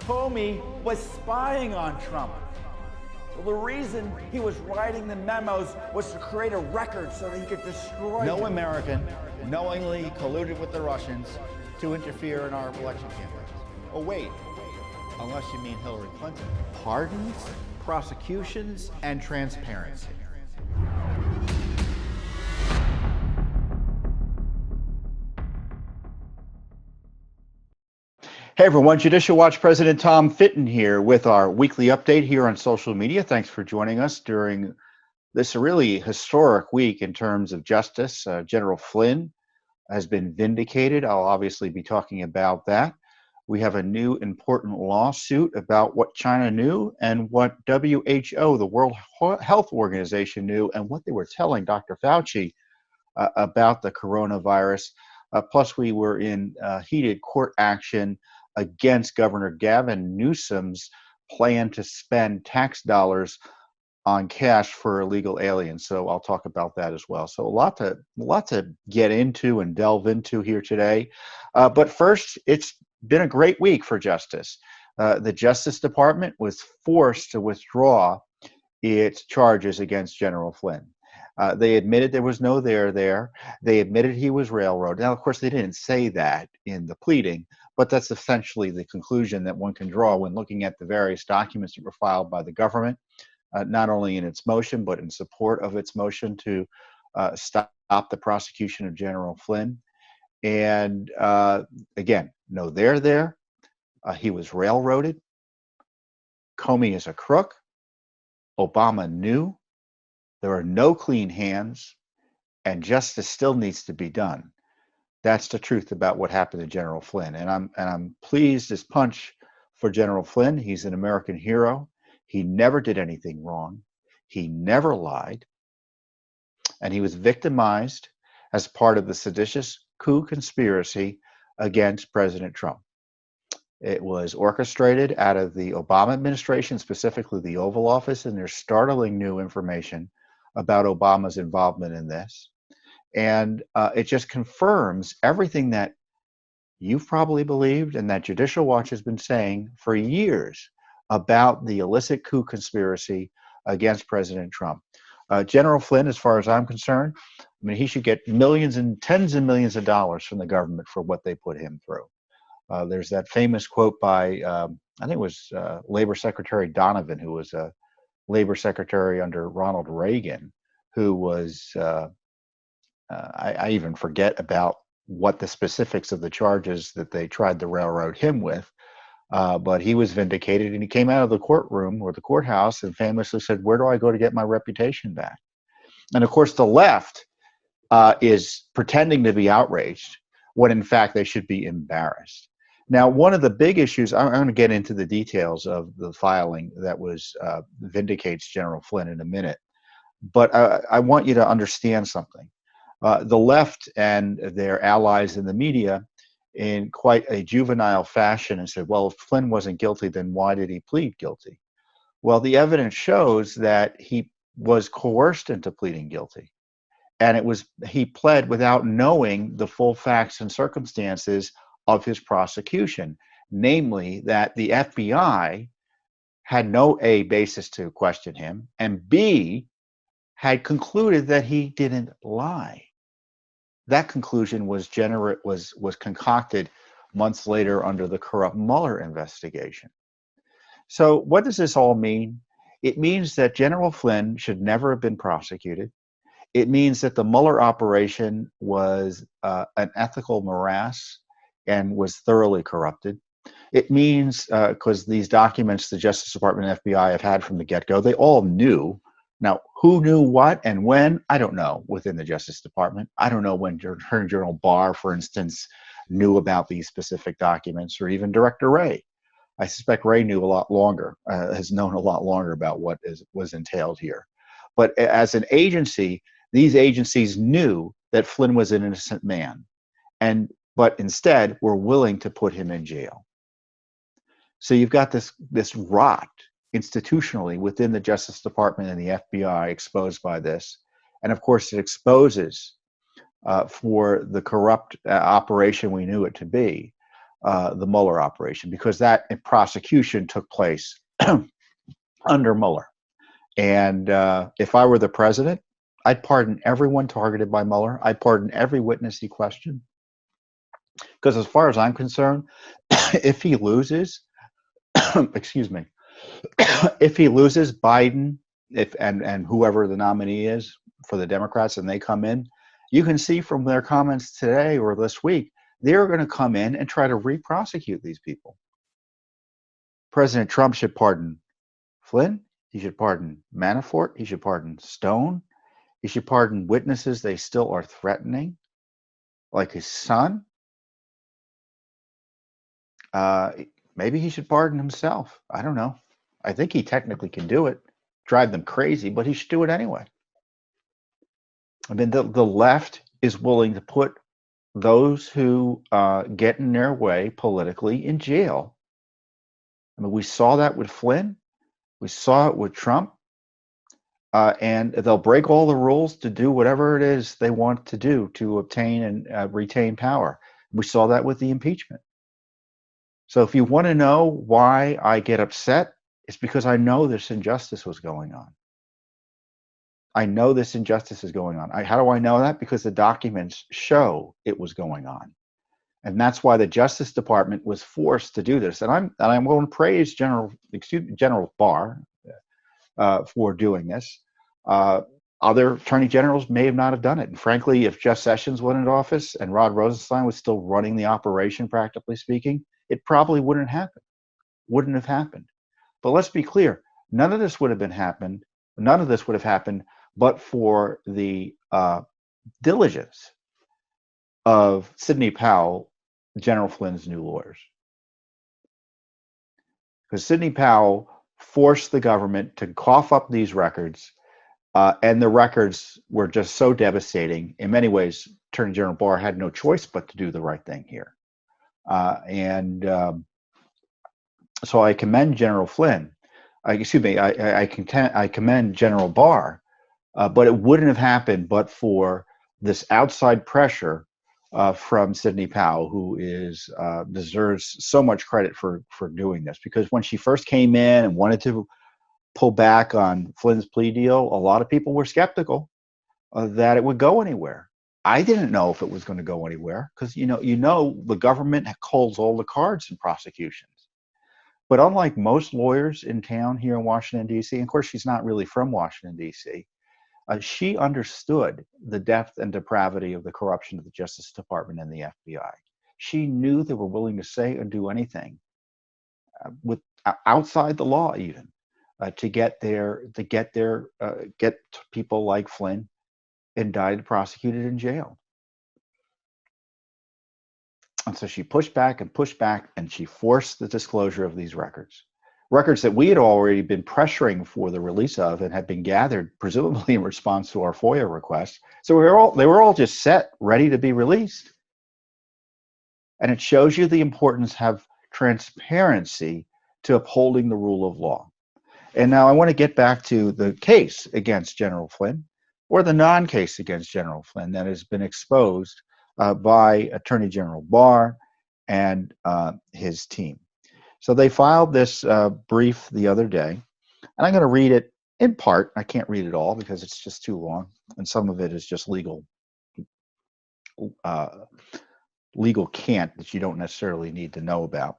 Comey was spying on Trump. Well, the reason he was writing the memos was to create a record so that he could destroy No him. American knowingly colluded with the Russians to interfere in our election campaigns. Oh, wait, unless you mean Hillary Clinton. Pardons, prosecutions, and transparency. Hey everyone, Judicial Watch President Tom Fitton here with our weekly update here on social media. Thanks for joining us during this really historic week in terms of justice. General Flynn has been vindicated. I'll obviously be talking about that. We have a new important lawsuit about what China knew and what WHO, the World Health Organization, knew and what they were telling Dr. Fauci about the coronavirus. Plus, we were in heated court action against Governor Gavin Newsom's plan to spend tax dollars on cash for illegal aliens. So I'll talk about that as well. So a lot to get into and delve into here today. But first, it's been a great week for justice. The Justice Department was forced to withdraw its charges against General Flynn. They admitted there was no there. They admitted he was railroaded. Now, of course, they didn't say that in the pleading, but that's essentially the conclusion that one can draw when looking at the various documents that were filed by the government, not only in its motion, but in support of its motion to stop the prosecution of General Flynn. And again, no there. He was railroaded. Comey is a crook. Obama knew. There are no clean hands, and justice still needs to be done. That's the truth about what happened to General Flynn. And I'm pleased as punch for General Flynn. He's an American hero. He never did anything wrong. He never lied. And he was victimized as part of the seditious coup conspiracy against President Trump. It was orchestrated out of the Obama administration, specifically the Oval Office, and there's startling new information about Obama's involvement in this. And it just confirms everything that you've probably believed and that Judicial Watch has been saying for years about the illicit coup conspiracy against President Trump. General Flynn, as far as I'm concerned, I mean, he should get millions and tens of millions of dollars from the government for what they put him through. There's that famous quote by, I think it was Labor Secretary Donovan, who was a Labor Secretary under Ronald Reagan, who was, I even forget about what the specifics of the charges that they tried to railroad him with, but he was vindicated and he came out of the courtroom or the courthouse and famously said, "Where do I go to get my reputation back?" And of course, the left is pretending to be outraged when in fact they should be embarrassed. Now, one of the big issues, I'm going to get into the details of the filing that was vindicates General Flynn in a minute, but I want you to understand something. The left and their allies in the media, in quite a juvenile fashion, and said, well, if Flynn wasn't guilty, then why did he plead guilty? Well, the evidence shows that he was coerced into pleading guilty. And he pled without knowing the full facts and circumstances of his prosecution, namely that the FBI had no A, basis to question him, and B, had concluded that he didn't lie. That conclusion was concocted months later under the corrupt Mueller investigation. So what does this all mean? It means that General Flynn should never have been prosecuted. It means that the Mueller operation was an ethical morass and was thoroughly corrupted. It means, because these documents the Justice Department and FBI have had from the get-go, they all knew. Now, who knew what and when? I don't know within the Justice Department. I don't know when Attorney General Barr, for instance, knew about these specific documents, or even Director Wray. I suspect Wray knew a lot longer, has known a lot longer about what was entailed here. But as an agency, these agencies knew that Flynn was an innocent man, but instead were willing to put him in jail. So you've got this rot institutionally within the Justice Department and the FBI exposed by this. And of course, it exposes for the corrupt operation we knew it to be, the Mueller operation, because that prosecution took place under Mueller. And if I were the president, I'd pardon everyone targeted by Mueller. I'd pardon every witness he questioned. Because as far as I'm concerned, if he loses, excuse me, if he loses, Biden, and whoever the nominee is for the Democrats, and they come in, you can see from their comments today or this week, they're going to come in and try to re-prosecute these people. President Trump should pardon Flynn. He should pardon Manafort. He should pardon Stone. He should pardon witnesses they still are threatening, like his son. Maybe he should pardon himself. I don't know. I think he technically can do it, drive them crazy, but he should do it anyway. I mean, the left is willing to put those who get in their way politically in jail. I mean, we saw that with Flynn. We saw it with Trump. And they'll break all the rules to do whatever it is they want to do to obtain and retain power. We saw that with the impeachment. So if you want to know why I get upset, it's because I know this injustice was going on. I know this injustice is going on. How do I know that? Because the documents show it was going on. And that's why the Justice Department was forced to do this. And I'm going to praise General Barr for doing this. Other attorney generals may not have done it. And frankly, if Jeff Sessions went into office and Rod Rosenstein was still running the operation, practically speaking, it probably wouldn't have happened. But let's be clear, none of this would have happened but for the diligence of Sidney Powell, General Flynn's new lawyers. Because Sidney Powell forced the government to cough up these records, and the records were just so devastating. In many ways, Attorney General Barr had no choice but to do the right thing here. So I commend General Flynn. I commend General Barr, but it wouldn't have happened but for this outside pressure from Sidney Powell, who deserves so much credit for doing this. Because when she first came in and wanted to pull back on Flynn's plea deal, a lot of people were skeptical that it would go anywhere. I didn't know if it was going to go anywhere because, the government holds all the cards in prosecutions. But unlike most lawyers in town here in Washington, D.C., and of course, she's not really from Washington, D.C., she understood the depth and depravity of the corruption of the Justice Department and the FBI. She knew they were willing to say and do anything outside the law, even to get people like Flynn indicted, prosecuted, in jail. And so she pushed back, and she forced the disclosure of these records that we had already been pressuring for the release of and had been gathered, presumably in response to our FOIA requests. So they were all just set, ready to be released. And it shows you the importance of transparency to upholding the rule of law. And now I want to get back to the case against General Flynn, or the non-case against General Flynn that has been exposed by Attorney General Barr and his team. So they filed this brief the other day, and I'm going to read it in part. I can't read it all because it's just too long, and some of it is just legal cant that you don't necessarily need to know about.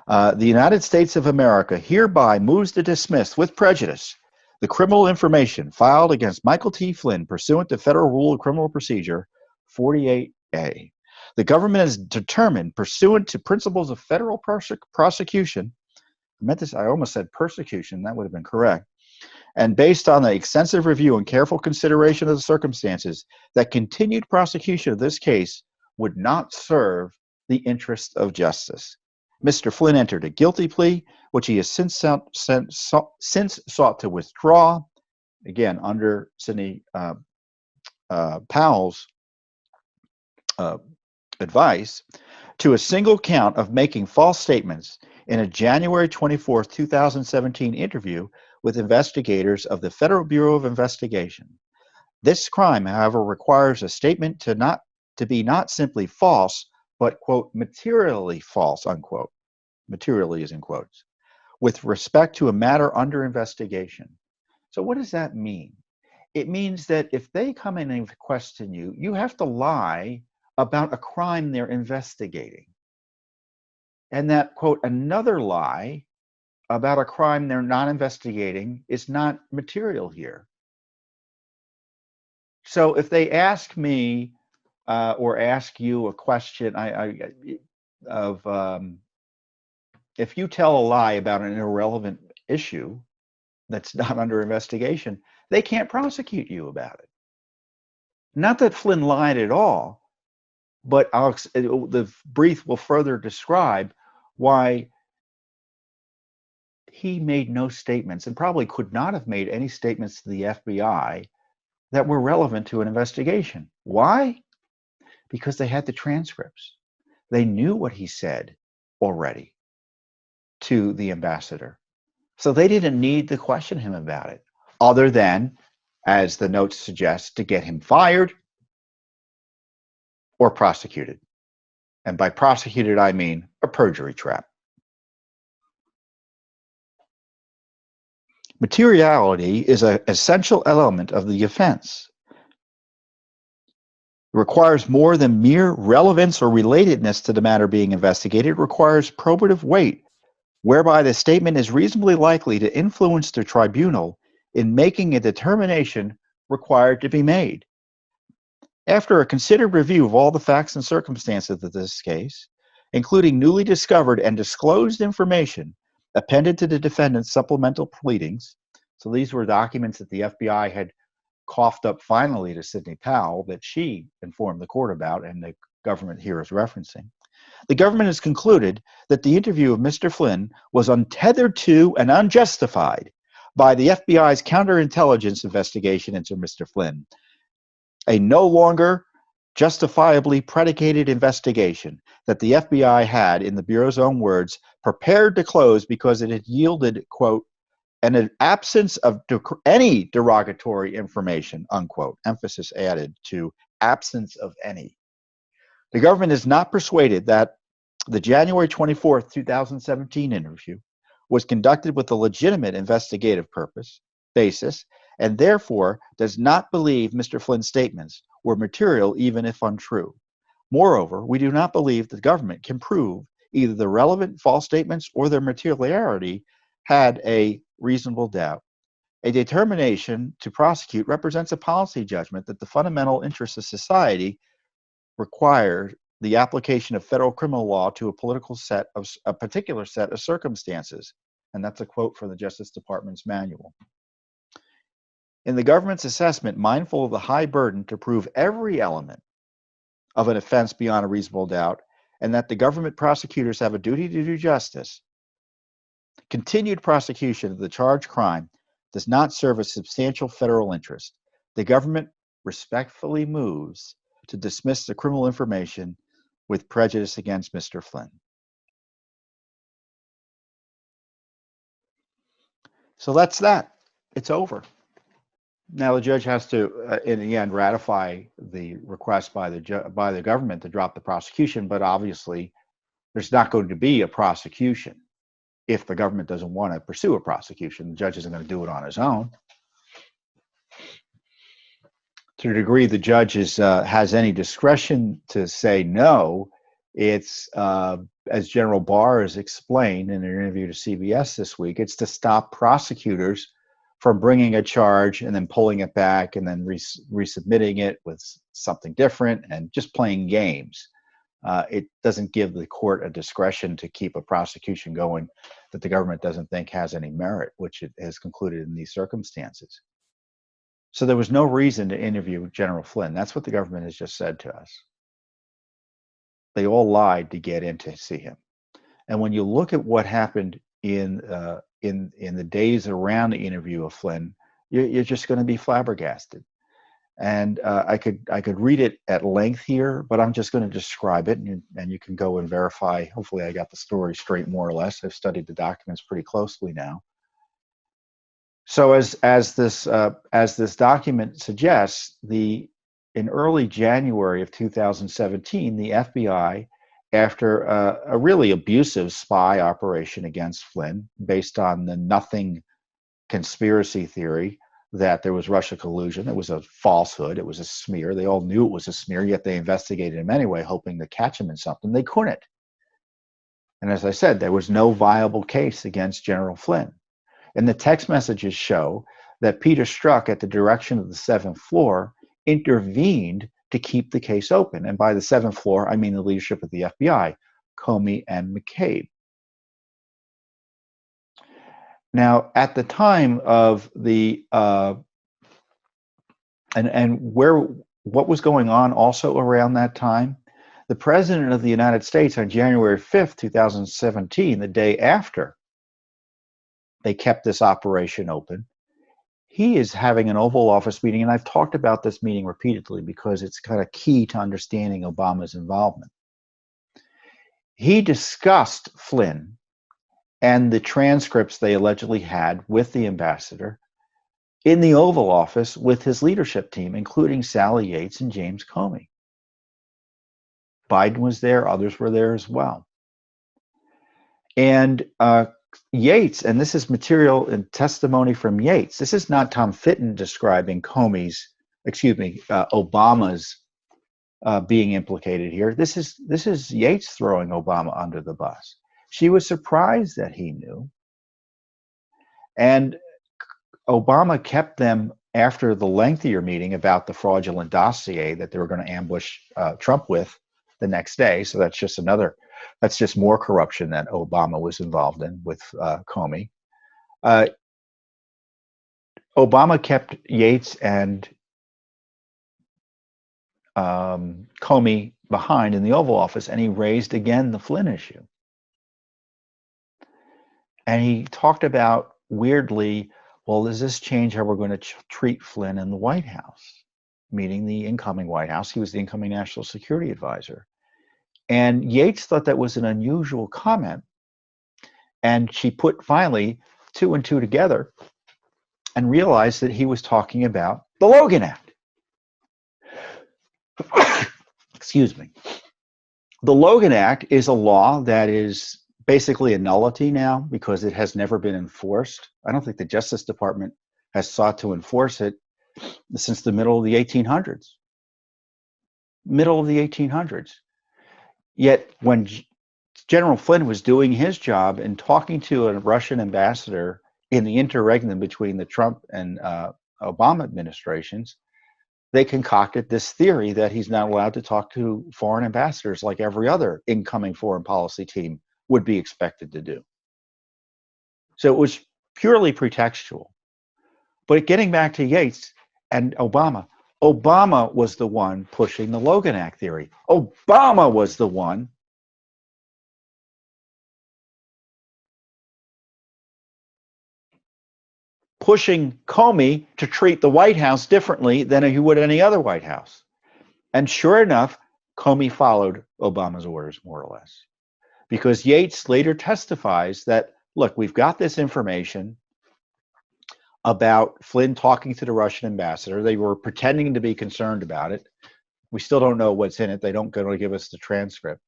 The United States of America hereby moves to dismiss with prejudice the criminal information filed against Michael T. Flynn pursuant to Federal Rule of Criminal Procedure 48A. The government has determined, pursuant to principles of federal prosecution, I almost said persecution, that would have been correct, and based on the extensive review and careful consideration of the circumstances, that continued prosecution of this case would not serve the interest of justice. Mr. Flynn entered a guilty plea, which he has since sought to withdraw, again, under Sidney Powell's advice, to a single count of making false statements in a January 24, 2017 interview with investigators of the Federal Bureau of Investigation. This crime, however, requires a statement to be not simply false, but, quote, materially false, unquote. Materially is in quotes, with respect to a matter under investigation. So what does that mean? It means that if they come in and question you, you have to lie about a crime they're investigating. And that, quote, another lie about a crime they're not investigating is not material here. So if they ask me or ask you a question if you tell a lie about an irrelevant issue that's not under investigation, they can't prosecute you about it. Not that Flynn lied at all, but the brief will further describe why he made no statements and probably could not have made any statements to the FBI that were relevant to an investigation. Why? Because they had the transcripts. They knew what he said already to the ambassador. So they didn't need to question him about it, other than, as the notes suggest, to get him fired or prosecuted. And by prosecuted, I mean a perjury trap. Materiality is an essential element of the offense. It requires more than mere relevance or relatedness to the matter being investigated. It requires probative weight, whereby the statement is reasonably likely to influence the tribunal in making a determination required to be made. After a considered review of all the facts and circumstances of this case, including newly discovered and disclosed information appended to the defendant's supplemental pleadings, so these were documents that the FBI had coughed up finally to Sidney Powell that she informed the court about and the government here is referencing. The government has concluded that the interview of Mr. Flynn was untethered to and unjustified by the FBI's counterintelligence investigation into Mr. Flynn, a no longer justifiably predicated investigation that the FBI had, in the Bureau's own words, prepared to close because it had yielded, quote, an absence of any derogatory information, unquote, emphasis added to absence of any. The government is not persuaded that the January 24th, 2017 interview was conducted with a legitimate investigative basis, and therefore does not believe Mr. Flynn's statements were material even if untrue. Moreover, we do not believe the government can prove either the relevant false statements or their materiality had a reasonable doubt. A determination to prosecute represents a policy judgment that the fundamental interests of society require the application of federal criminal law to a particular set of circumstances. And that's a quote from the Justice Department's manual. In the government's assessment, mindful of the high burden to prove every element of an offense beyond a reasonable doubt, and that the government prosecutors have a duty to do justice, continued prosecution of the charged crime does not serve a substantial federal interest. The government respectfully moves to dismiss the criminal information with prejudice against Mr. Flynn. So that's that. It's over. Now the judge has to, in the end, ratify the request by the government to drop the prosecution, but obviously there's not going to be a prosecution if the government doesn't want to pursue a prosecution. The judge isn't going to do it on his own. To the degree the judge has any discretion to say no, it's, as General Barr has explained in an interview to CBS this week, it's to stop prosecutors from bringing a charge and then pulling it back and then resubmitting it with something different and just playing games. It doesn't give the court a discretion to keep a prosecution going that the government doesn't think has any merit, which it has concluded in these circumstances. So there was no reason to interview General Flynn. That's what the government has just said to us. They all lied to get in to see him. And when you look at what happened in the days around the interview of Flynn, you're just going to be flabbergasted. And I could read it at length here, but I'm just going to describe it, and you can go and verify. Hopefully, I got the story straight more or less. I've studied the documents pretty closely now. So as this document suggests, in early January of 2017, the FBI after a really abusive spy operation against Flynn based on the nothing conspiracy theory that there was Russia collusion. It was a falsehood. It was a smear. They all knew it was a smear, yet they investigated him anyway, hoping to catch him in something. They couldn't. And as I said, there was no viable case against General Flynn. And the text messages show that Peter Strzok, at the direction of the seventh floor, intervened to keep the case open. And by the seventh floor, I mean the leadership of the FBI, Comey and McCabe. Now, at the time of the what was going on also around that time, the President of the United States on January 5th, 2017, the day after they kept this operation open, he is having an Oval Office meeting, and I've talked about this meeting repeatedly because it's kind of key to understanding Obama's involvement. He discussed Flynn and the transcripts they allegedly had with the ambassador in the Oval Office with his leadership team, including Sally Yates and James Comey. Biden was there, others were there as well. And Yates, and this is material and testimony from Yates, this is not Tom Fitton describing Obama's being implicated here. This is Yates throwing Obama under the bus. She was surprised that he knew. And Obama kept them after the lengthier meeting about the fraudulent dossier that they were going to ambush Trump with the next day. So that's just more corruption that Obama was involved in with Comey. Obama kept Yates and Comey behind in the Oval Office, and he raised again the Flynn issue. And he talked about, weirdly, well, does this change how we're going to treat Flynn in the White House? Meaning the incoming White House. He was the incoming National Security Advisor. And Yates thought that was an unusual comment. And she put finally 2 and 2 together and realized that he was talking about the Logan Act. Excuse me. The Logan Act is a law that is basically a nullity now because it has never been enforced. I don't think the Justice Department has sought to enforce it since the middle of the 1800s. Yet when General Flynn was doing his job and talking to a Russian ambassador in the interregnum between the Trump and Obama administrations, they concocted this theory that he's not allowed to talk to foreign ambassadors like every other incoming foreign policy team would be expected to do. So it was purely pretextual. But getting back to Yates and Obama was the one pushing the Logan Act theory. Obama was the one pushing Comey to treat the White House differently than he would any other White House. And sure enough, Comey followed Obama's orders, more or less. Because Yates later testifies that, look, we've got this information about Flynn talking to the Russian ambassador. They were pretending to be concerned about it. We still don't know what's in it. They don't going to give us the transcript.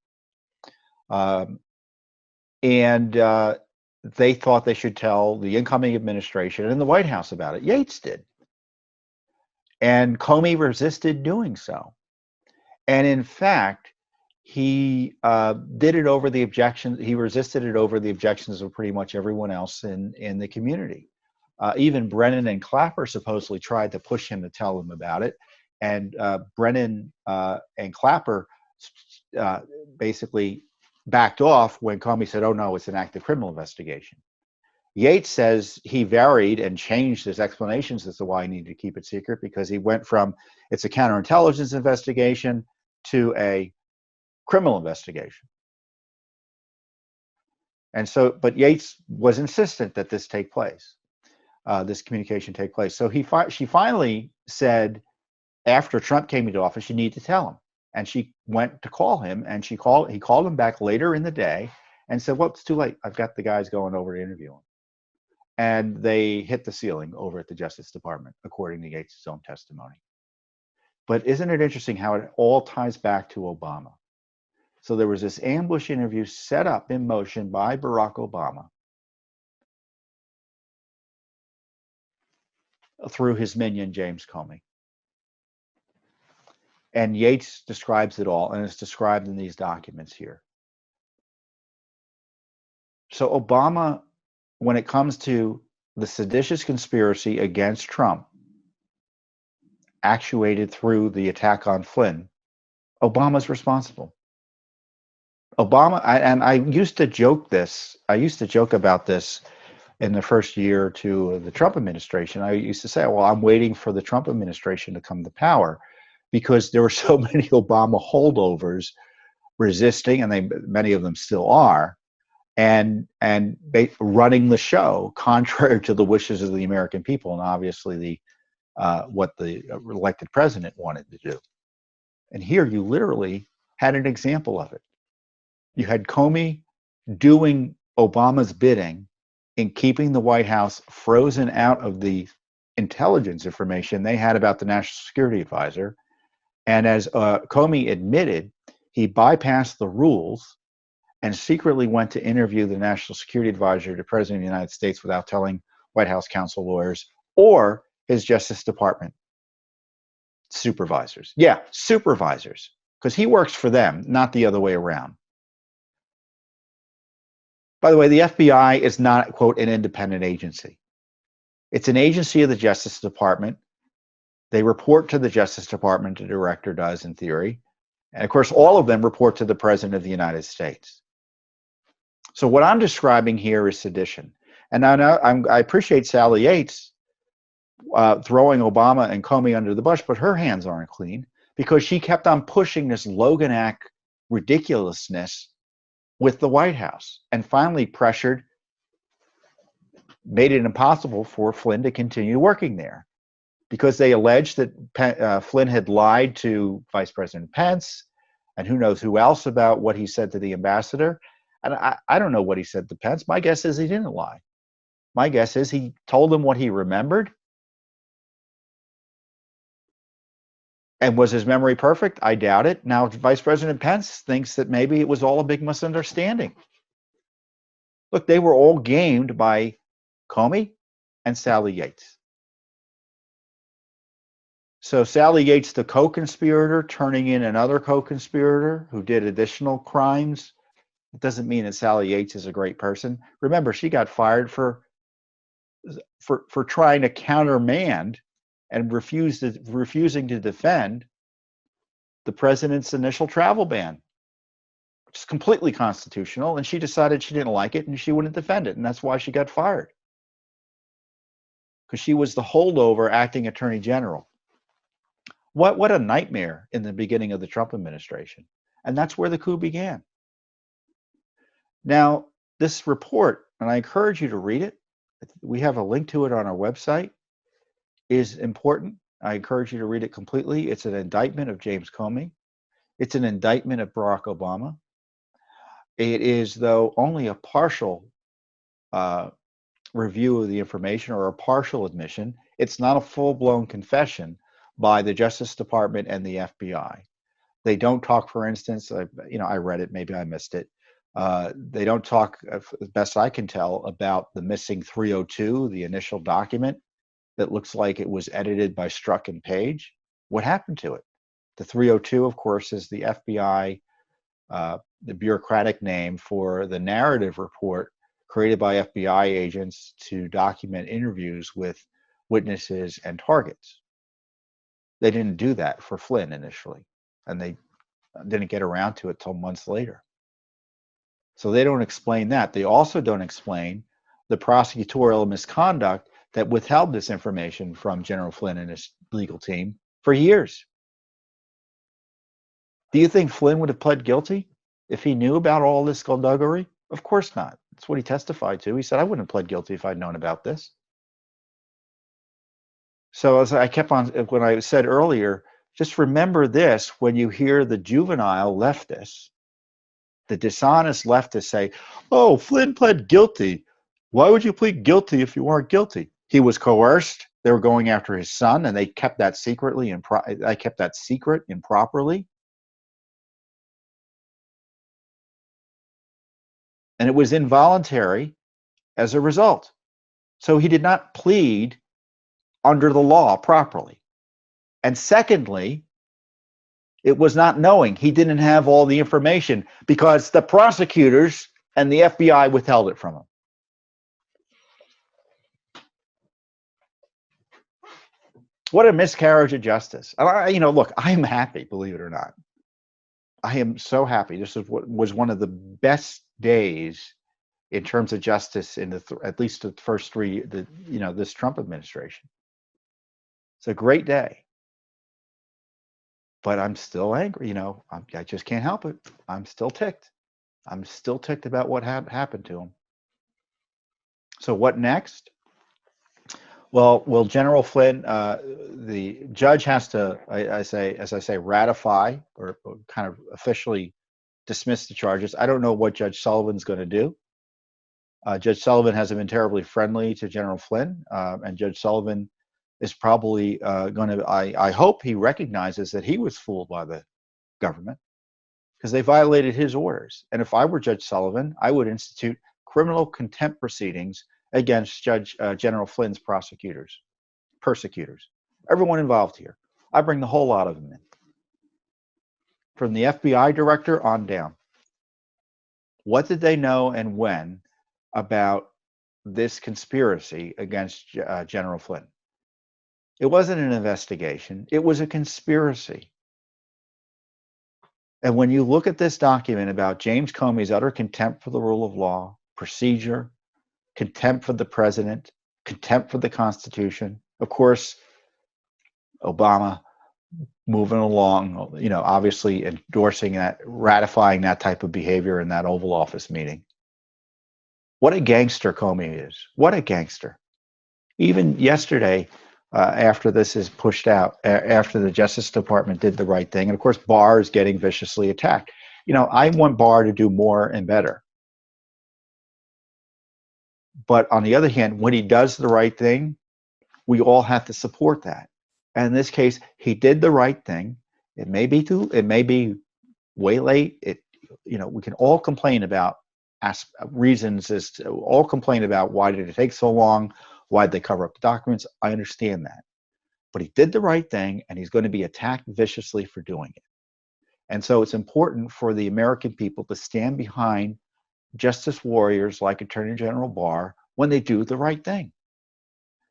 They thought they should tell the incoming administration and the White House about it. Yates did. And Comey resisted doing so. And in fact, he did it over the objections. He resisted it over the objections of pretty much everyone else in the community. Even Brennan and Clapper supposedly tried to push him to tell them about it. And Brennan and Clapper basically backed off when Comey said, oh, no, it's an active criminal investigation. Yates says he varied and changed his explanations as to why he needed to keep it secret, because he went from it's a counterintelligence investigation to a criminal investigation. And so, but Yates was insistent that this take place, this communication take place. So she finally said, after Trump came into office, you need to tell him. And she went to call him, and he called him back later in the day and said, well, it's too late. I've got the guys going over to interview him. And they hit the ceiling over at the Justice Department, according to Yates' own testimony. But isn't it interesting how it all ties back to Obama? So there was this ambush interview set up in motion by Barack Obama through his minion, James Comey. And Yates describes it all, and it's described in these documents here. So Obama, when it comes to the seditious conspiracy against Trump, actuated through the attack on Flynn, Obama's responsible. I used to joke about this in the first year or two of the Trump administration. I used to say, well, I'm waiting for the Trump administration to come to power because there were so many Obama holdovers resisting, and many of them still are, and running the show contrary to the wishes of the American people, and obviously what the elected president wanted to do. And here you literally had an example of it. You had Comey doing Obama's bidding in keeping the White House frozen out of the intelligence information they had about the National Security Advisor. And as Comey admitted, he bypassed the rules and secretly went to interview the National Security Advisor to the President of the United States without telling White House counsel lawyers or his Justice Department supervisors. Yeah, supervisors, because he works for them, not the other way around. By the way, the FBI is not, quote, an independent agency. It's an agency of the Justice Department. They report to the Justice Department, the director does in theory. And of course, all of them report to the President of the United States. So what I'm describing here is sedition. And I appreciate Sally Yates throwing Obama and Comey under the bus, but her hands aren't clean because she kept on pushing this Logan Act ridiculousness with the White House and finally made it impossible for Flynn to continue working there because they alleged that Flynn had lied to Vice President Pence and who knows who else about what he said to the ambassador. And I don't know what he said to Pence. My guess is he didn't lie. My guess is he told him what he remembered. And was his memory perfect? I doubt it. Now, Vice President Pence thinks that maybe it was all a big misunderstanding. Look, they were all gamed by Comey and Sally Yates. So Sally Yates, the co-conspirator, turning in another co-conspirator who did additional crimes. It doesn't mean that Sally Yates is a great person. Remember, she got fired for trying to countermand and refusing to defend the president's initial travel ban, which is completely constitutional. And she decided she didn't like it and she wouldn't defend it. And that's why she got fired. Because she was the holdover acting attorney general. What a nightmare in the beginning of the Trump administration. And that's where the coup began. Now, this report, and I encourage you to read it. We have a link to it on our website, is important. I encourage you to read it completely. It's an indictment of James Comey. It's an indictment of Barack Obama. It is, though, only a partial review of the information or a partial admission. It's not a full-blown confession by the Justice Department and the FBI. They don't talk, for instance, I read it, maybe I missed it. They don't talk, as best I can tell, about the missing 302, the initial document that looks like it was edited by Strzok and Page. What happened to it? The 302, of course, is the FBI, the bureaucratic name for the narrative report created by FBI agents to document interviews with witnesses and targets. They didn't do that for Flynn initially, and they didn't get around to it till months later. So they don't explain that. They also don't explain the prosecutorial misconduct that withheld this information from General Flynn and his legal team for years. Do you think Flynn would have pled guilty if he knew about all this skullduggery? Of course not. That's what he testified to. He said, I wouldn't have pled guilty if I'd known about this. So as I kept on, when I said earlier, just remember this when you hear the juvenile leftists, the dishonest leftists say, oh, Flynn pled guilty. Why would you plead guilty if you weren't guilty? He was coerced. They were going after his son, and they kept that secretly I kept that secret improperly. and it was involuntary as a result. So he did not plead under the law properly. And secondly, it was not knowing. He didn't have all the information because the prosecutors and the FBI withheld it from him. What a miscarriage of justice. Look, I'm happy, believe it or not. I am so happy. This is what was one of the best days in terms of justice in at least the first three, this Trump administration. It's a great day. But I'm still angry. I just can't help it. I'm still ticked. I'm still ticked about what happened to him. So what next? Well, General Flynn, the judge has to, as I say, ratify or kind of officially dismiss the charges. I don't know what Judge Sullivan's going to do. Judge Sullivan hasn't been terribly friendly to General Flynn, and Judge Sullivan is probably going to, I hope he recognizes that he was fooled by the government because they violated his orders. And if I were Judge Sullivan, I would institute criminal contempt proceedings against General Flynn's persecutors, everyone involved here. I bring the whole lot of them in, from the FBI director on down. What did they know and when about this conspiracy against General Flynn? It wasn't an investigation. It was a conspiracy. And when you look at this document about James Comey's utter contempt for the rule of law, procedure, contempt for the president, contempt for the Constitution, of course, Obama moving along, obviously endorsing that, ratifying that type of behavior in that Oval Office meeting. What a gangster Comey is. What a gangster. Even yesterday, after this is pushed out, after the Justice Department did the right thing, and of course, Barr is getting viciously attacked. I want Barr to do more and better. But on the other hand, when he does the right thing, we all have to support that. And in this case, he did the right thing. It may be way late. We can all complain about reasons all complain about why did it take so long? Why did they cover up the documents? I understand that. But he did the right thing, and he's going to be attacked viciously for doing it. And so it's important for the American people to stand behind justice warriors like Attorney General Barr when they do the right thing.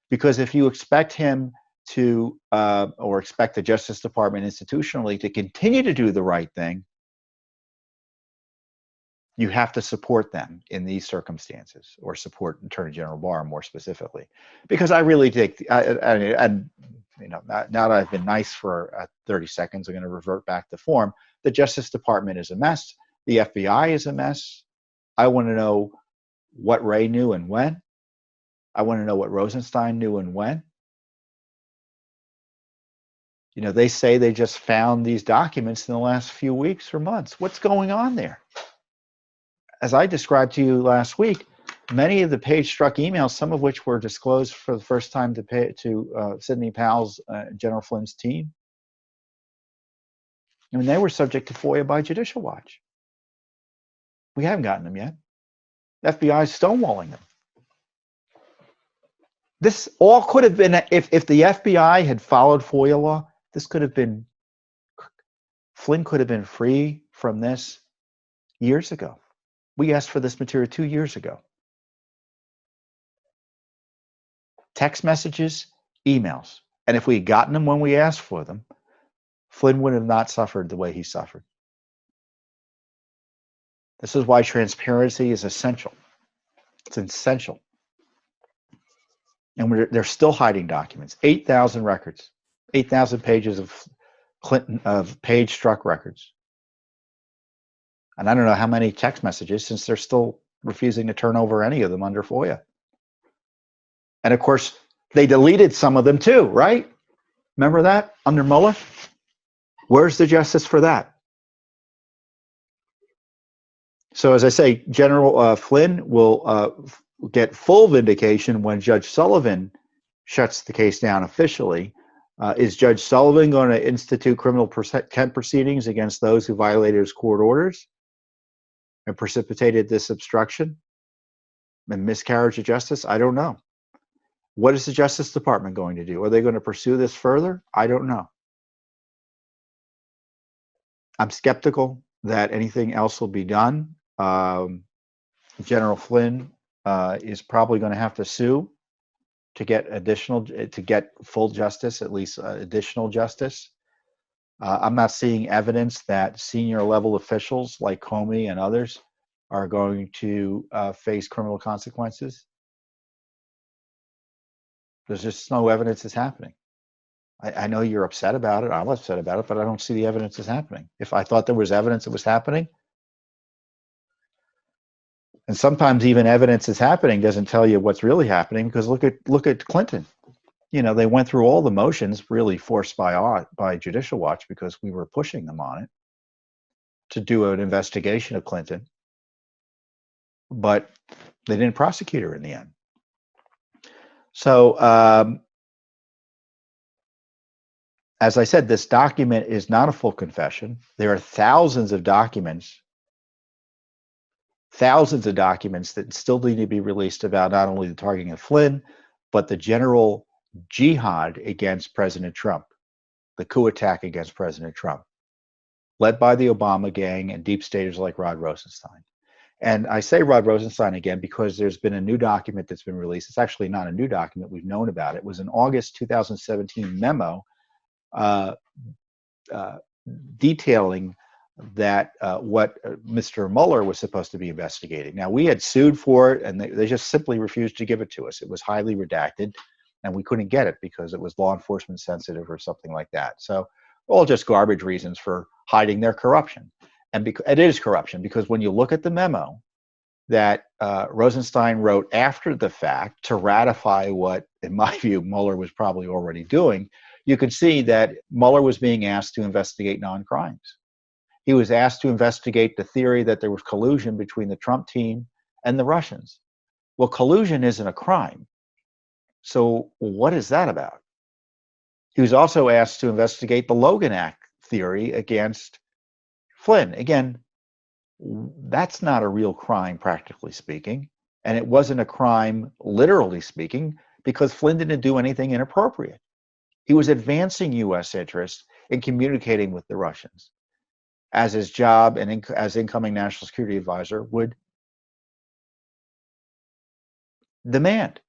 Because if you expect him to, or expect the Justice Department institutionally to continue to do the right thing, you have to support them in these circumstances, or support Attorney General Barr more specifically. Because I really think, now that I've been nice for 30 seconds, I'm going to revert back to form. The Justice Department is a mess. The FBI is a mess. I want to know what Wray knew and when. I want to know what Rosenstein knew and when. They say they just found these documents in the last few weeks or months. What's going on there? As I described to you last week, many of the page-struck emails, some of which were disclosed for the first time to Sidney Powell's General Flynn's team, they were subject to FOIA by Judicial Watch. We haven't gotten them yet. The FBI is stonewalling them. This all could have been, if the FBI had followed FOIA law, Flynn could have been free from this years ago. We asked for this material 2 years ago. Text messages, emails. And if we had gotten them when we asked for them, Flynn would have not suffered the way he suffered. This is why transparency is essential. It's essential. And they're still hiding documents. 8,000 records, 8,000 pages of page-struck records. And I don't know how many text messages, since they're still refusing to turn over any of them under FOIA. And of course, they deleted some of them too, right? Remember that under Mueller? Where's the justice for that? So as I say, General Flynn will get full vindication when Judge Sullivan shuts the case down officially. Is Judge Sullivan going to institute criminal contempt proceedings against those who violated his court orders? and precipitated this obstruction and miscarriage of justice? I don't know. What is the Justice Department going to do? Are they going to pursue this further? I don't know. I'm skeptical that anything else will be done. General Flynn is probably going to have to sue to get full justice, at least additional justice. I'm not seeing evidence that senior level officials like Comey and others are going to face criminal consequences. There's just no evidence it's happening. I know you're upset about it. I'm upset about it, but I don't see the evidence is happening. If I thought there was evidence it was happening, and sometimes even evidence is happening doesn't tell you what's really happening, because look at Clinton. They went through all the motions, really forced by Judicial Watch, because we were pushing them on it to do an investigation of Clinton, but they didn't prosecute her in the end. So, as I said, this document is not a full confession. There are thousands of documents that still need to be released about not only the targeting of Flynn, but the general jihad against President Trump, the coup attack against President Trump, led by the Obama gang and deep staters like Rod Rosenstein. And I say Rod Rosenstein again because there's been a new document that's been released. It's actually not a new document. We've known about it. It was an August 2017 memo detailing that what Mr. Mueller was supposed to be investigating. Now, we had sued for it, and they just simply refused to give it to us. It was highly redacted, and we couldn't get it because it was law enforcement sensitive or something like that. So all just garbage reasons for hiding their corruption. And it is corruption, because when you look at the memo that Rosenstein wrote after the fact to ratify what, in my view, Mueller was probably already doing, you could see that Mueller was being asked to investigate non-crimes. He was asked to investigate the theory that there was collusion between the Trump team and the Russians. Well, collusion isn't a crime. So what is that about? He was also asked to investigate the Logan Act theory against Flynn. Again, that's not a real crime, practically speaking. And it wasn't a crime, literally speaking, because Flynn didn't do anything inappropriate. He was advancing U.S. interests in communicating with the Russians, as his job and as incoming national security advisor would demand.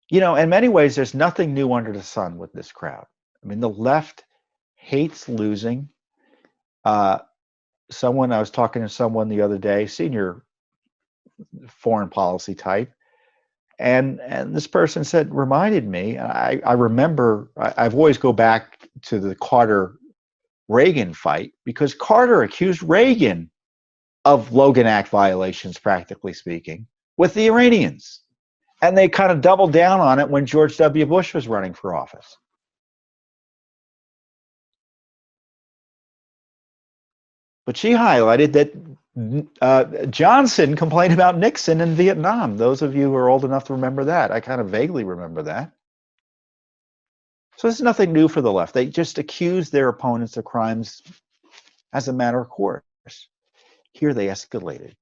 In many ways, there's nothing new under the sun with this crowd. I mean, the left hates losing. I was talking to someone the other day, senior foreign policy type, and this person reminded me, I remember, I've always go back to the Carter-Reagan fight, because Carter accused Reagan of Logan Act violations, practically speaking, with the Iranians. And they kind of doubled down on it when George W. Bush was running for office. But she highlighted that Johnson complained about Nixon in Vietnam. Those of you who are old enough to remember that, I kind of vaguely remember that. So this is nothing new for the left. They just accuse their opponents of crimes as a matter of course. Here they escalated.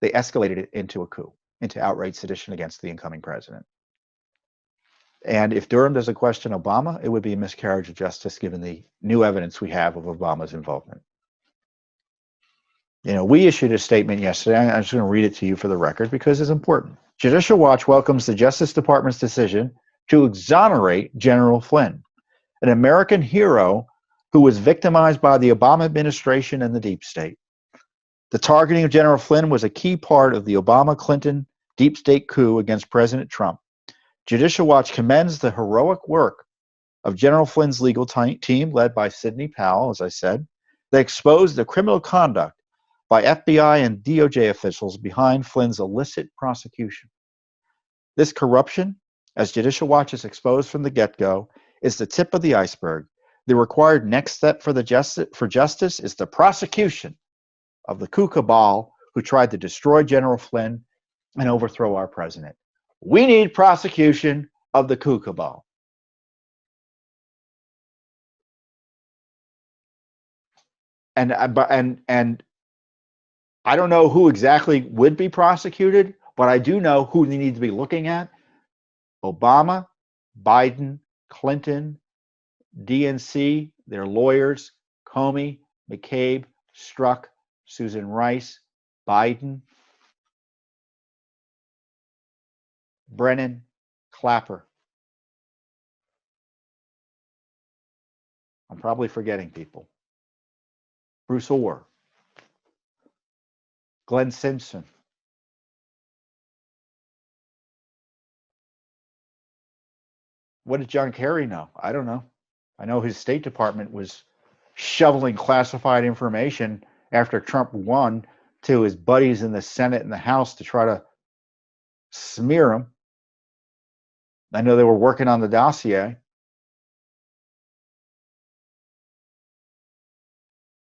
They escalated it into a coup, into outright sedition against the incoming president. And if Durham doesn't question Obama, it would be a miscarriage of justice given the new evidence we have of Obama's involvement. We issued a statement yesterday. I'm just going to read it to you for the record because it's important. Judicial Watch welcomes the Justice Department's decision to exonerate General Flynn, an American hero who was victimized by the Obama administration and the deep state. The targeting of General Flynn was a key part of the Obama-Clinton deep state coup against President Trump. Judicial Watch commends the heroic work of General Flynn's legal team, led by Sidney Powell, as I said. They exposed the criminal conduct by FBI and DOJ officials behind Flynn's illicit prosecution. This corruption, as Judicial Watch has exposed from the get-go, is the tip of the iceberg. The required next step for justice is the prosecution of the coup cabal who tried to destroy General Flynn and overthrow our president. We need prosecution of the coup cabal. and I don't know who exactly would be prosecuted, but I do know who they need to be looking at: Obama, Biden, Clinton, DNC, their lawyers, Comey, McCabe, Strzok, Susan Rice, Biden, Brennan, Clapper. I'm probably forgetting people. Bruce Orr, Glenn Simpson. What did John Kerry know? I don't know. I know his State Department was shoveling classified information after Trump won to his buddies in the Senate and the House to try to smear him. I know they were working on the dossier.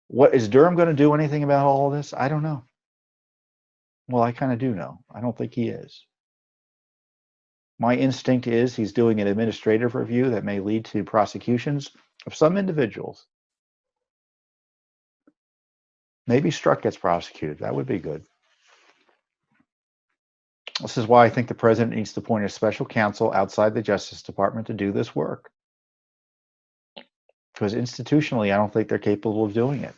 What is Durham going to do anything about all of this? I don't know. Well, I kind of do know. I don't think he is. My instinct is he's doing an administrative review that may lead to prosecutions of some individuals. Maybe Strzok gets prosecuted. That would be good. This is why I think the president needs to appoint a special counsel outside the Justice Department to do this work. Because institutionally, I don't think they're capable of doing it.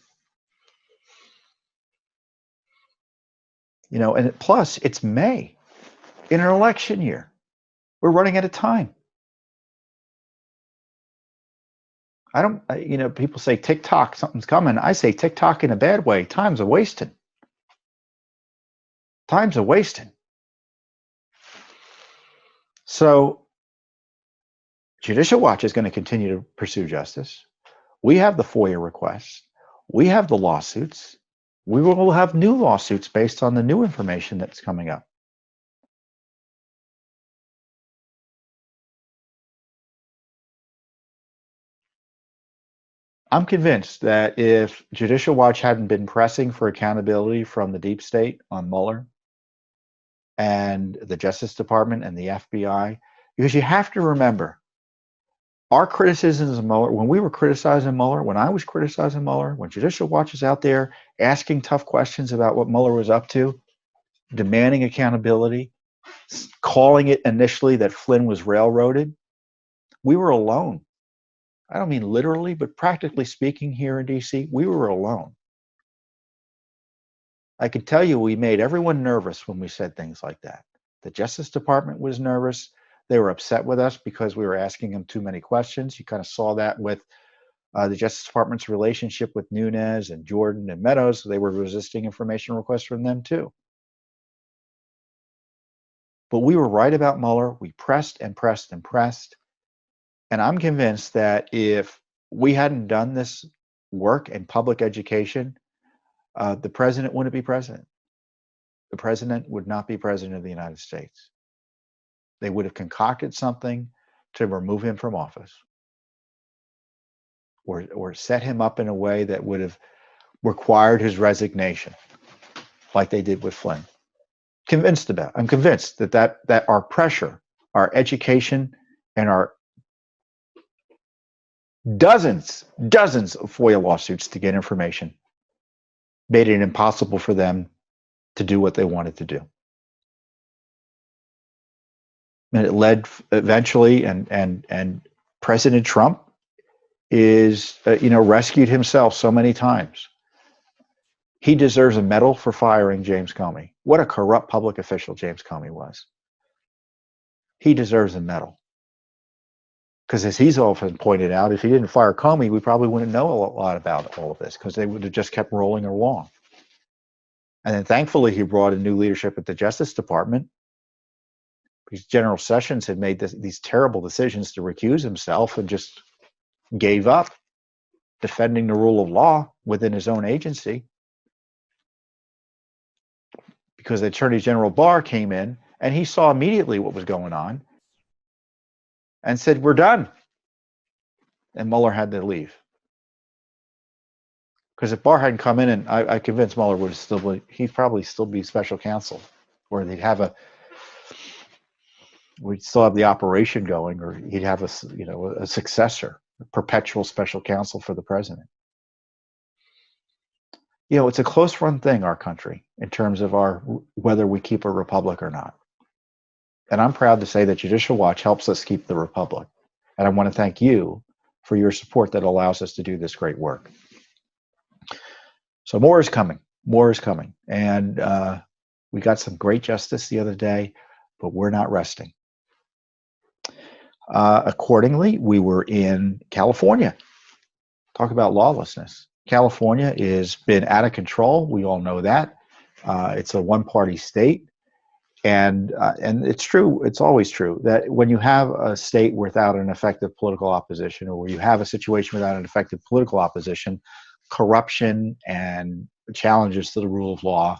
You know, and plus, it's May in an election year. We're running out of time. I don't, you know, people say tick-tock, something's coming. I say tick-tock in a bad way. Time's a wasting. Time's a wasting. So, Judicial Watch is going to continue to pursue justice. We have the FOIA requests. We have the lawsuits. We will have new lawsuits based on the new information that's coming up. I'm convinced that if Judicial Watch hadn't been pressing for accountability from the deep state on Mueller and the Justice Department and the FBI, because you have to remember, our criticisms of Mueller, when we were criticizing Mueller, when I was criticizing Mueller, when Judicial Watch is out there asking tough questions about what Mueller was up to, demanding accountability, calling it initially that Flynn was railroaded, we were alone. I don't mean literally, but practically speaking here in DC, we were alone. I can tell you we made everyone nervous when we said things like that. The Justice Department was nervous. They were upset with us because we were asking them too many questions. You kind of saw that with the Justice Department's relationship with Nunes and Jordan and Meadows. They were resisting information requests from them too. But we were right about Mueller. We pressed and pressed and pressed. And I'm convinced that if we hadn't done this work in public education, the president wouldn't be president. The president would not be president of the United States. They would have concocted something to remove him from office or set him up in a way that would have required his resignation, like they did with Flynn. I'm convinced that our pressure, our education, and our dozens of FOIA lawsuits to get information made it impossible for them to do what they wanted to do. And it led eventually, and President Trump is, rescued himself so many times. He deserves a medal for firing James Comey. What a corrupt public official James Comey was. He deserves a medal. Because as he's often pointed out, if he didn't fire Comey, we probably wouldn't know a lot about all of this, because they would have just kept rolling along. And then thankfully, he brought in new leadership at the Justice Department, because General Sessions had made these terrible decisions to recuse himself and just gave up defending the rule of law within his own agency, because Attorney General Barr came in and he saw immediately what was going on and said, "We're done." And Mueller had to leave. Because if Barr hadn't come in, and I convinced Mueller would he'd probably still be special counsel, or we'd still have the operation going, or he'd have a successor, a perpetual special counsel for the president. It's a close run thing, our country, in terms of whether we keep a republic or not. And I'm proud to say that Judicial Watch helps us keep the republic. And I want to thank you for your support that allows us to do this great work. So more is coming. More is coming. And we got some great justice the other day, but we're not resting. Accordingly, we were in California. Talk about lawlessness. California has been out of control. We all know that. It's a one-party state. And it's true, it's always true, that when you have a state without an effective political opposition, or where you have a situation without an effective political opposition, corruption and challenges to the rule of law,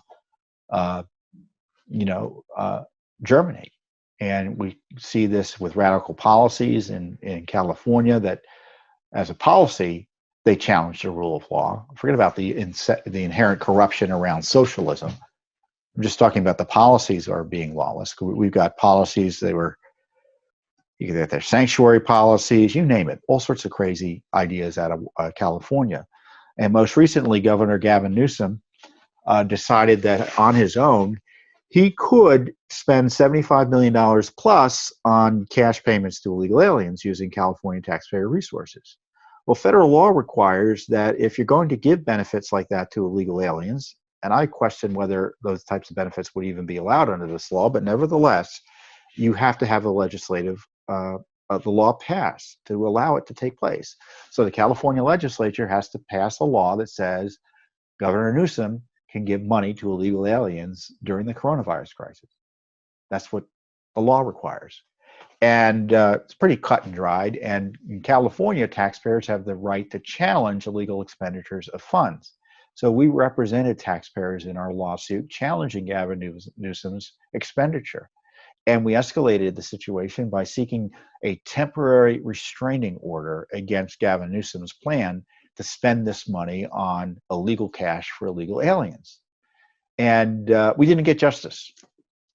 germinate. And we see this with radical policies in California that, as a policy, they challenge the rule of law. Forget about the inherent corruption around socialism. I'm just talking about the policies are being lawless. We've got policies they're sanctuary policies, you name it, all sorts of crazy ideas out of California. And most recently, Governor Gavin Newsom decided that on his own, he could spend $75 million plus on cash payments to illegal aliens using California taxpayer resources. Well, federal law requires that if you're going to give benefits like that to illegal aliens, and I question whether those types of benefits would even be allowed under this law, but nevertheless, you have to have the law passed to allow it to take place. So the California legislature has to pass a law that says Governor Newsom can give money to illegal aliens during the coronavirus crisis. That's what the law requires. And it's pretty cut and dried. And in California, taxpayers have the right to challenge illegal expenditures of funds. So we represented taxpayers in our lawsuit challenging Gavin Newsom's expenditure. And we escalated the situation by seeking a temporary restraining order against Gavin Newsom's plan to spend this money on illegal cash for illegal aliens. And we didn't get justice.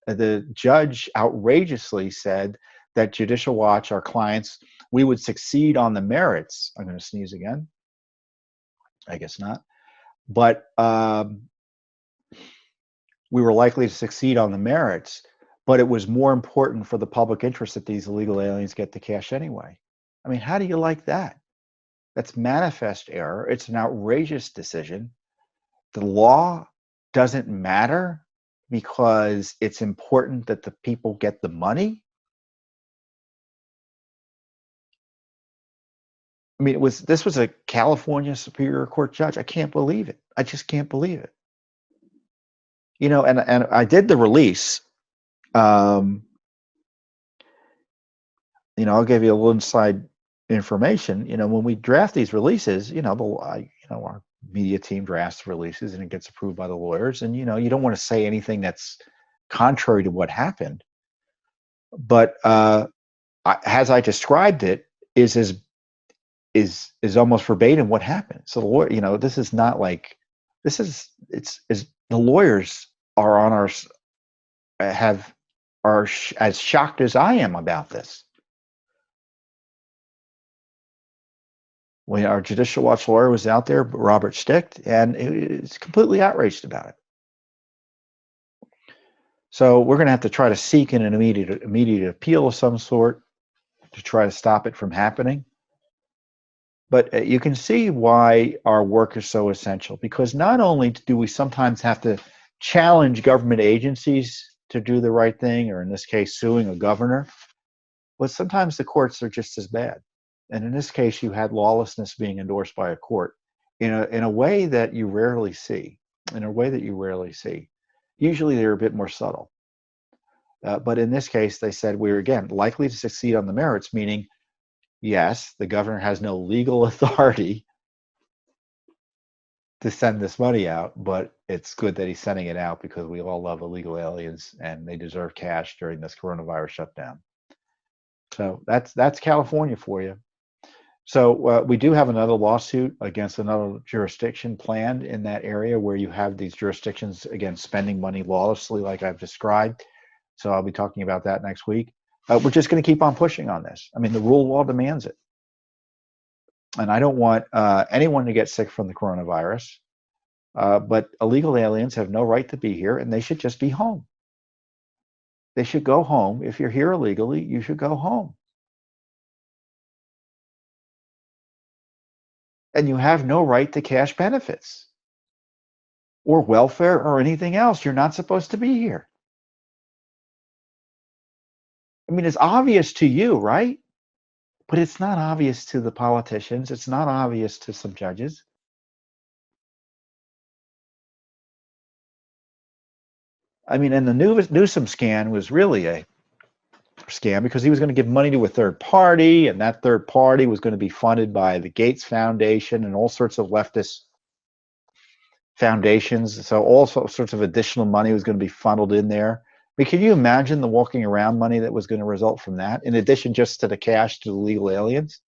The judge outrageously said that Judicial Watch, our clients, we would succeed on the merits. I'm going to sneeze again. I guess not. But we were likely to succeed on the merits, but it was more important for the public interest that these illegal aliens get the cash anyway. I mean, how do you like that? That's manifest error. It's an outrageous decision. The law doesn't matter because it's important that the people get the money. I mean, this was a California Superior Court judge. I can't believe it. I just can't believe it. And I did the release. I'll give you a little inside information. When we draft these releases, our media team drafts releases and it gets approved by the lawyers. And you don't want to say anything that's contrary to what happened. But as I described it, is almost verbatim what happened. So the lawyer, this is not like it's the lawyers are on are as shocked as I am about this. When our Judicial Watch lawyer was out there, Robert Sticht, and it's completely outraged about it. So we're going to have to try to seek an immediate appeal of some sort to try to stop it from happening. But you can see why our work is so essential, because not only do we sometimes have to challenge government agencies to do the right thing, or in this case, suing a governor, but sometimes the courts are just as bad. And in this case, you had lawlessness being endorsed by a court in a way that you rarely see. Usually they're a bit more subtle. But in this case, they said we're, again, likely to succeed on the merits, meaning, yes, the governor has no legal authority to send this money out, but it's good that he's sending it out because we all love illegal aliens and they deserve cash during this coronavirus shutdown. So that's California for you. So we do have another lawsuit against another jurisdiction planned in that area where you have these jurisdictions, again, spending money lawlessly like I've described. So I'll be talking about that next week. We're just going to keep on pushing on this. I mean, the rule of law demands it. And I don't want anyone to get sick from the coronavirus. But illegal aliens have no right to be here, and they should just be home. They should go home. If you're here illegally, you should go home. And you have no right to cash benefits or welfare or anything else. You're not supposed to be here. I mean, it's obvious to you, right? But it's not obvious to the politicians. It's not obvious to some judges. I mean, and the Newsom scam was really a scam because he was going to give money to a third party, and that third party was going to be funded by the Gates Foundation and all sorts of leftist foundations. So all sorts of additional money was going to be funneled in there. I mean, can you imagine the walking around money that was going to result from that, in addition just to the cash to the legal aliens?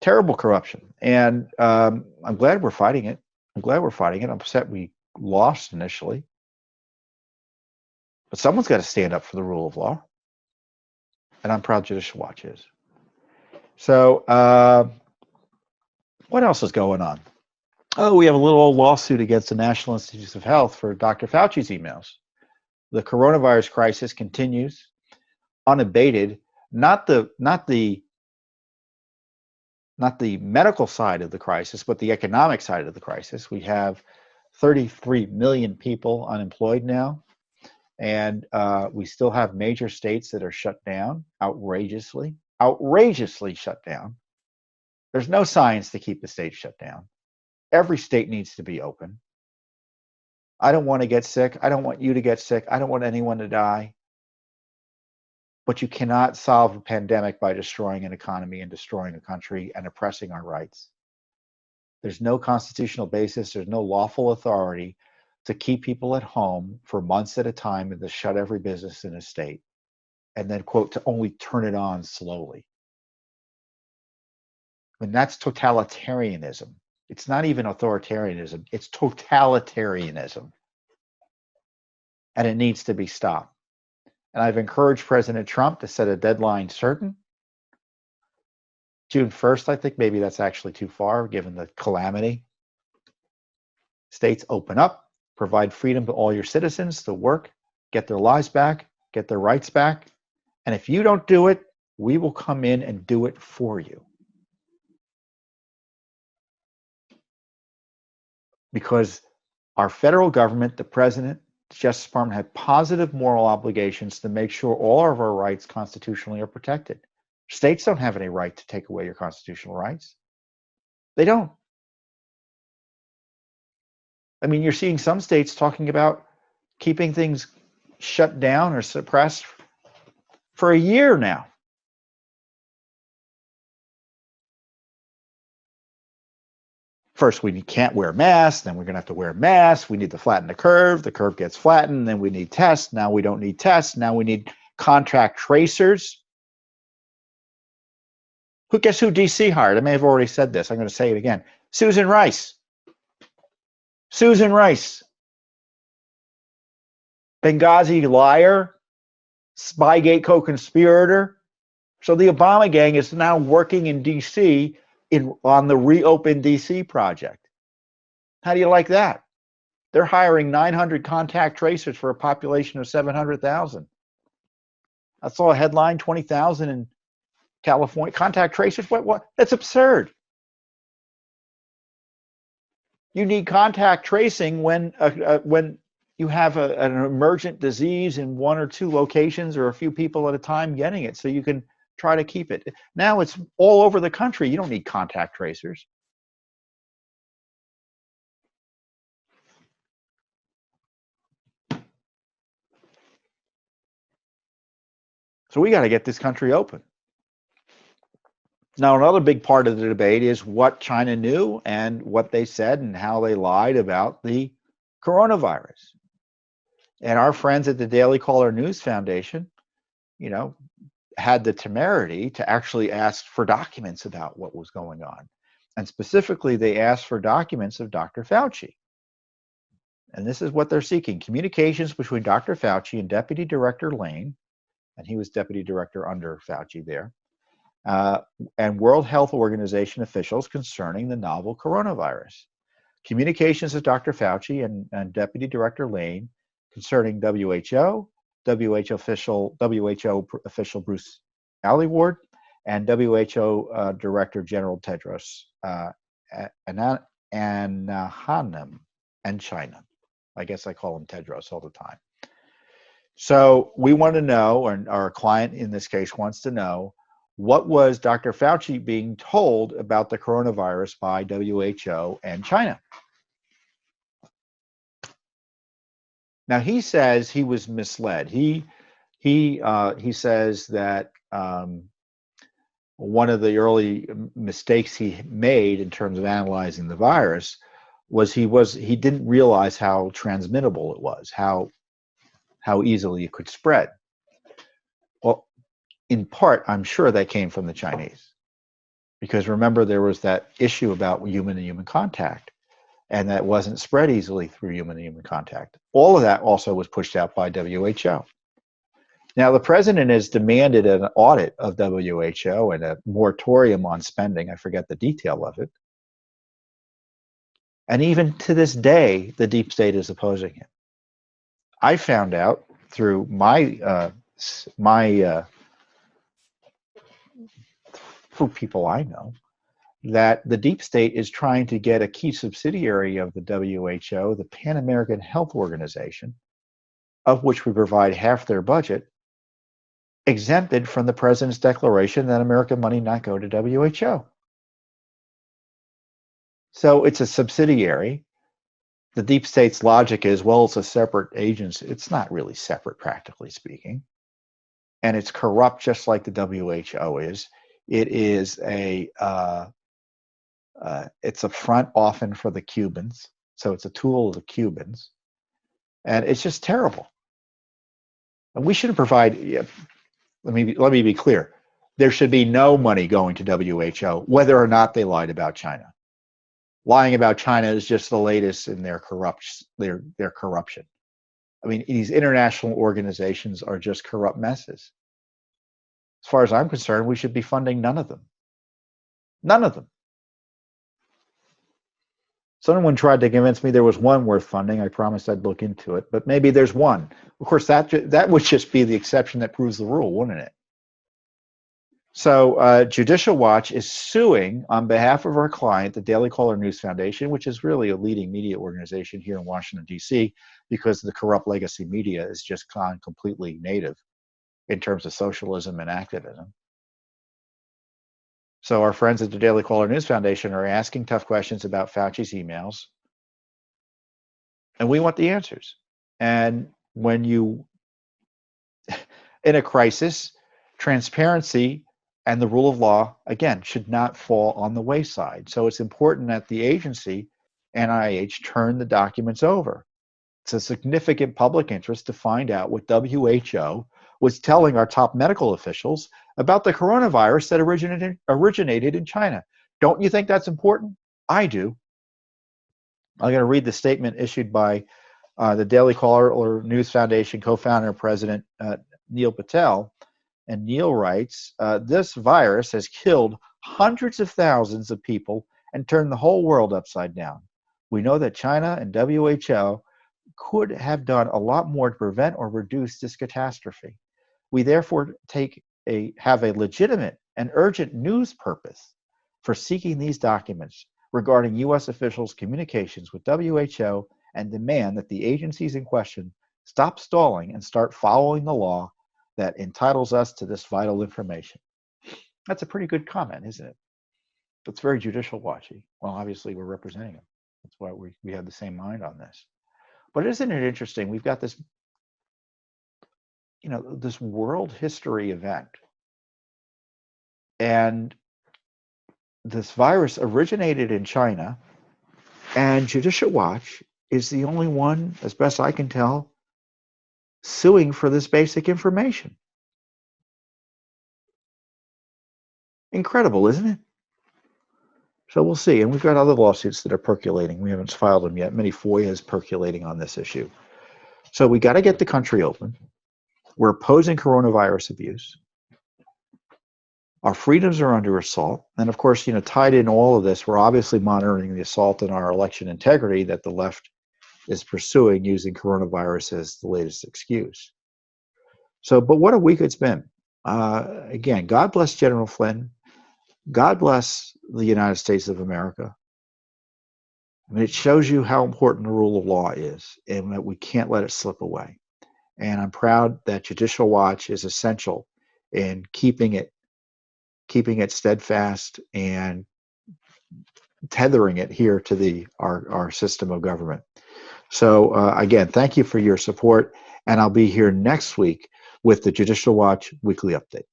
Terrible corruption. And I'm glad we're fighting it. I'm upset we lost initially. But someone's got to stand up for the rule of law. And I'm proud Judicial Watch is. So what else is going on? Oh, we have a little old lawsuit against the National Institutes of Health for Dr. Fauci's emails. The coronavirus crisis continues unabated. Not the medical side of the crisis, but the economic side of the crisis. We have 33 million people unemployed now, and we still have major states that are shut down outrageously shut down. There's no science to keep the states shut down. Every state needs to be open. I don't want to get sick. I don't want you to get sick. I don't want anyone to die. But you cannot solve a pandemic by destroying an economy and destroying a country and oppressing our rights. There's no constitutional basis. There's no lawful authority to keep people at home for months at a time and to shut every business in a state and then, quote, to only turn it on slowly. I mean, that's totalitarianism. It's not even authoritarianism. It's totalitarianism. And it needs to be stopped. And I've encouraged President Trump to set a deadline certain. June 1st, I think. Maybe that's actually too far, given the calamity. States open up, provide freedom to all your citizens to work, get their lives back, get their rights back. And if you don't do it, we will come in and do it for you. Because our federal government, the president, the Justice Department have positive moral obligations to make sure all of our rights constitutionally are protected. States don't have any right to take away your constitutional rights. They don't. I mean, you're seeing some states talking about keeping things shut down or suppressed for a year now. First, we can't wear masks. Then we're going to have to wear masks. We need to flatten the curve. The curve gets flattened. Then we need tests. Now we don't need tests. Now we need contact tracers. Guess who DC hired? I may have already said this. I'm going to say it again. Susan Rice. Susan Rice. Benghazi liar. Spygate co-conspirator. So the Obama gang is now working in DC on the Reopen DC project. How do you like that? They're hiring 900 contact tracers for a population of 700,000. I saw a headline, 20,000 in California. Contact tracers? What? That's absurd. You need contact tracing when you have an emergent disease in one or two locations or a few people at a time getting it, so you can try to keep it. Now it's all over the country. You don't need contact tracers. So we got to get this country open. Now, another big part of the debate is what China knew and what they said and how they lied about the coronavirus. And our friends at the Daily Caller News Foundation, had the temerity to actually ask for documents about what was going on. And specifically, they asked for documents of Dr. Fauci. And this is what they're seeking: communications between Dr. Fauci and Deputy Director Lane, and he was Deputy Director under Fauci there, and World Health Organization officials concerning the novel coronavirus. Communications with Dr. Fauci and Deputy Director Lane concerning WHO official Bruce Aylward, and WHO Director General Tedros Adhanom and China. I guess I call him Tedros all the time. So we want to know, and our client in this case wants to know, what was Dr. Fauci being told about the coronavirus by WHO and China? Now he says he was misled. He says that one of the early mistakes he made in terms of analyzing the virus was he didn't realize how transmittable it was, how easily it could spread. Well, in part, I'm sure that came from the Chinese, because remember there was that issue about human-to-human contact, and that wasn't spread easily through human-to-human contact. All of that also was pushed out by WHO. Now, the president has demanded an audit of WHO and a moratorium on spending. I forget the detail of it. And even to this day, the deep state is opposing him. I found out through through people I know that the deep state is trying to get a key subsidiary of the WHO, the Pan American Health Organization, of which we provide half their budget, exempted from the president's declaration that American money not go to WHO. So it's a subsidiary. The deep state's logic is, well, it's a separate agency. It's not really separate, practically speaking. And it's corrupt just like the WHO is. It is it's a front often for the Cubans. So it's a tool of the Cubans. And it's just terrible. And we shouldn't provide, let me be clear. There should be no money going to WHO, whether or not they lied about China. Lying about China is just the latest in their corruption. I mean, these international organizations are just corrupt messes. As far as I'm concerned, we should be funding none of them. None of them. Someone tried to convince me there was one worth funding. I promised I'd look into it, but maybe there's one. Of course, that would just be the exception that proves the rule, wouldn't it? So Judicial Watch is suing on behalf of our client, the Daily Caller News Foundation, which is really a leading media organization here in Washington, D.C., because the corrupt legacy media is just gone completely native in terms of socialism and activism. So our friends at the Daily Caller News Foundation are asking tough questions about Fauci's emails, and we want the answers. And when you, in a crisis, transparency and the rule of law, again, should not fall on the wayside. So it's important that the agency, NIH, turn the documents over. It's a significant public interest to find out what WHO was telling our top medical officials about the coronavirus that originated in China. Don't you think that's important? I do. I'm going to read the statement issued by the Daily Caller News Foundation co-founder and president Neil Patel. And Neil writes, this virus has killed hundreds of thousands of people and turned the whole world upside down. We know that China and WHO could have done a lot more to prevent or reduce this catastrophe. We therefore have a legitimate and urgent news purpose for seeking these documents regarding U.S. officials' communications with WHO and demand that the agencies in question stop stalling and start following the law that entitles us to this vital information. That's a pretty good comment, isn't it? It's very Judicial Watchy. Well, obviously we're representing them. That's why we have the same mind on this. But isn't it interesting? We've got this, this world history event. And this virus originated in China, and Judicial Watch is the only one, as best I can tell, suing for this basic information. Incredible, isn't it? So we'll see. And we've got other lawsuits that are percolating. We haven't filed them yet. Many FOIAs percolating on this issue. So we got to get the country open. We're opposing coronavirus abuse. Our freedoms are under assault. And of course, tied in all of this, we're obviously monitoring the assault on our election integrity that the left is pursuing using coronavirus as the latest excuse. So, but what a week it's been. Again, God bless General Flynn. God bless the United States of America. I mean, it shows you how important the rule of law is and that we can't let it slip away. And I'm proud that Judicial Watch is essential in keeping it steadfast and tethering it here to our system of government. So again, thank you for your support, and I'll be here next week with the Judicial Watch Weekly Update.